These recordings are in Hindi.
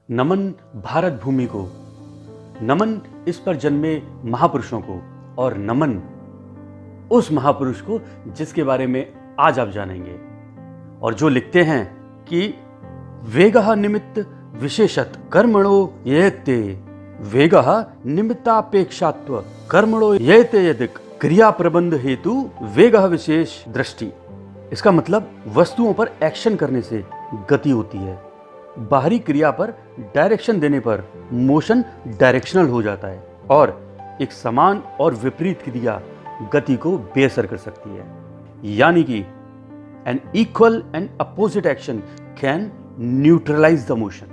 नमन भारत भूमि को, नमन इस पर जन्मे महापुरुषों को और नमन उस महापुरुष को जिसके बारे में आज आप जानेंगे और जो लिखते हैं कि वेगः निमित्त विशेषत कर्मणो येते, वेगः निमित्तापेक्षात्व कर्मणो येते यदिक क्रिया प्रबंध हेतु वेगः विशेष दृष्टि। इसका मतलब वस्तुओं पर एक्शन करने से गति होती है, बाहरी क्रिया पर डायरेक्शन देने पर मोशन डायरेक्शनल हो जाता है और एक समान और विपरीत क्रिया गति को बेअसर कर सकती है। यानी कि an equal and opposite action can neutralise the motion.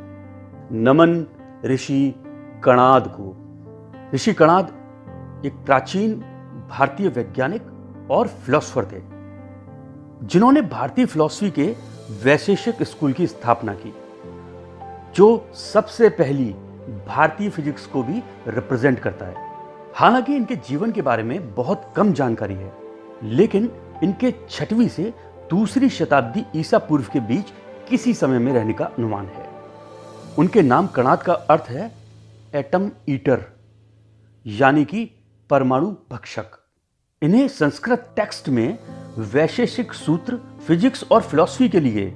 नमन ऋषि कणाद को। ऋषि कणाद एक प्राचीन भारतीय वैज्ञानिक और फिलोसोफर थे जिन्होंने भारतीय फिलॉसफी के वैशेषिक स्कूल की स्थापना की, जो सबसे पहली भारतीय फिजिक्स को भी रिप्रेजेंट करता है। हालांकि इनके जीवन के बारे में बहुत कम जानकारी है, लेकिन इनके 6वीं से 2री शताब्दी ईसा पूर्व के बीच किसी समय में रहने का अनुमान है। उनके नाम कणाद का अर्थ है एटम ईटर, यानी कि परमाणु भक्षक। इन्हें संस्कृत टेक्स्ट में वैशेषिक सूत्र, फिजिक्स और फिलॉसफी के लिए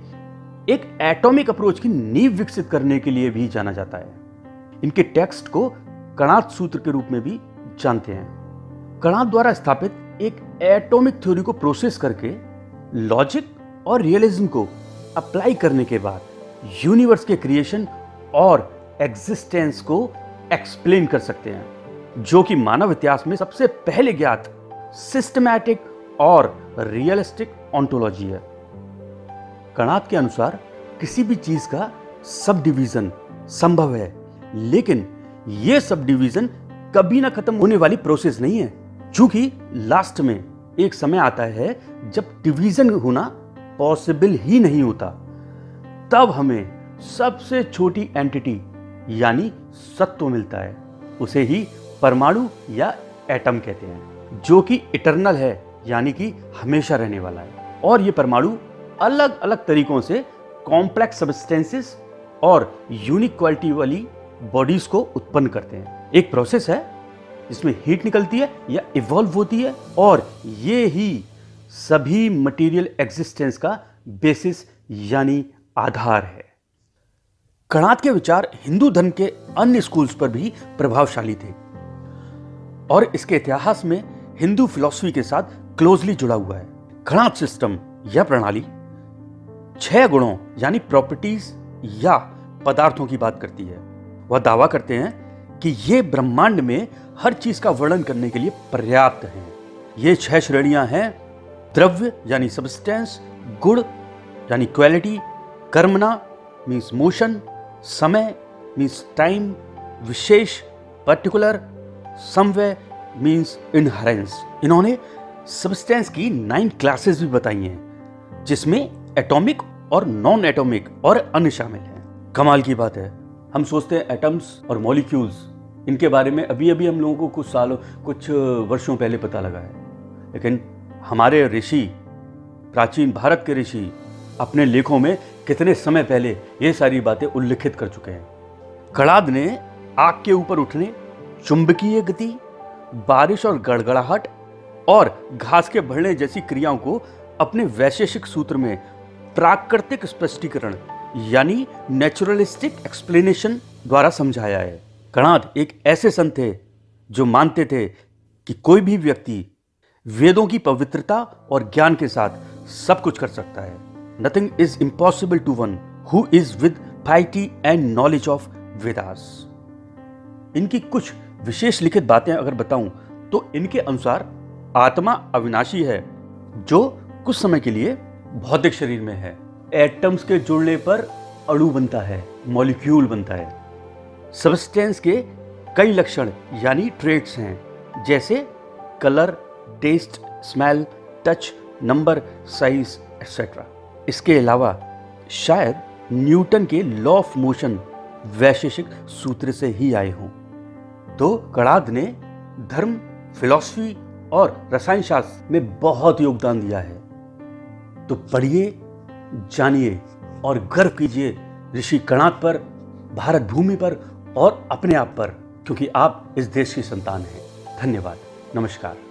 एक एटॉमिक अप्रोच की नींव विकसित करने के लिए भी जाना जाता है। इनके टेक्स्ट को कणाद सूत्र के रूप में भी जानते हैं। कणाद द्वारा स्थापित एक एटॉमिक थ्योरी को प्रोसेस करके लॉजिक और रियलिज्म को अप्लाई करने के बाद यूनिवर्स के क्रिएशन और एग्जिस्टेंस को एक्सप्लेन कर सकते हैं, जो कि मानव इतिहास में सबसे पहले ज्ञात सिस्टमैटिक और रियलिस्टिक ऑन्टोलॉजी है। कणाद के अनुसार किसी भी चीज का सब डिवीजन संभव है, लेकिन यह सब डिवीजन कभी ना खत्म होने वाली प्रोसेस नहीं है, क्योंकि लास्ट में एक समय आता है जब डिवीजन होना पॉसिबल ही नहीं होता। तब हमें सबसे छोटी एंटिटी यानी सत्व मिलता है, उसे ही परमाणु या एटम कहते हैं, जो कि इटर्नल है, यानी कि हमेशा रहने वाला है। और ये परमाणु अलग अलग तरीकों से कॉम्प्लेक्स सब्सटेंसेस और यूनिक क्वालिटी वाली बॉडीज को उत्पन्न करते हैं। एक प्रोसेस है जिसमें हीट निकलती है या इवॉल्व होती है, और ये ही सभी मटेरियल एग्जिस्टेंस का बेसिस यानी आधार है। कणाद के विचार हिंदू धर्म के अन्य स्कूल्स पर भी प्रभावशाली थे और इसके इतिहास में हिंदू फिलॉसफी के साथ क्लोजली जुड़ा हुआ है। कणाद सिस्टम या प्रणाली 6 गुणों यानी प्रॉपर्टीज या पदार्थों की बात करती है। वह दावा करते हैं कि ये ब्रह्मांड में हर चीज का वर्णन करने के लिए पर्याप्त हैं। ये 6 श्रेणियां हैं: द्रव्य यानी सब्सटेंस, गुण यानी क्वालिटी, कर्मणा मीन्स मोशन, समय मीन्स टाइम, विशेष पर्टिकुलर, समव्य मीन्स इनहेरेंस। इन्होंने सब्सटेंस की 9 क्लासेस भी बताई हैं, जिसमें एटॉमिक और नॉन एटॉमिक और अन्य शामिल हैं। कमाल की बात है, हम सोचते हैं एटम्स और मॉलिक्यूल्स, इनके बारे में अभी अभी हम लोगों को कुछ वर्षों पहले पता लगा है, लेकिन हमारे ऋषि, प्राचीन भारत के ऋषि अपने लेखों में कितने समय पहले ये सारी बातें उल्लिखित कर चुके हैं। कणाद ने आग के ऊपर उठने, चुंबकीय गति, बारिश और गड़गड़ाहट और घास के बढ़ने जैसी क्रियाओं को अपने वैशेषिक सूत्र में प्राकृतिक स्पष्टीकरण यानी नेचुरलिस्टिक एक्सप्लेनेशन द्वारा समझाया है। कणाद एक ऐसे संत थे जो मानते थे कि कोई भी व्यक्ति वेदों की पवित्रता और ज्ञान के साथ सब कुछ कर सकता है। Nothing is impossible to one who is with piety and knowledge of Vedas. इनकी कुछ विशेष लिखित बातें अगर बताऊं तो इनके अनुसार आत्मा अविनाशी है, जो कुछ समय के लिए भौतिक शरीर में है। एटम्स के जुड़ने पर अणु बनता है, मॉलिक्यूल बनता है। सब्सटेंस के कई लक्षण यानी ट्रेट्स हैं, जैसे colour, taste, smell, touch, number, size etcetera. इसके अलावा शायद न्यूटन के लॉ ऑफ मोशन वैशेषिक सूत्र से ही आए हों। तो कणाद ने धर्म, फिलॉसफी और रसायन शास्त्र में बहुत योगदान दिया है। तो पढ़िए, जानिए और गर्व कीजिए ऋषि कणाद पर, भारत भूमि पर और अपने आप पर, क्योंकि आप इस देश की संतान हैं। धन्यवाद। नमस्कार।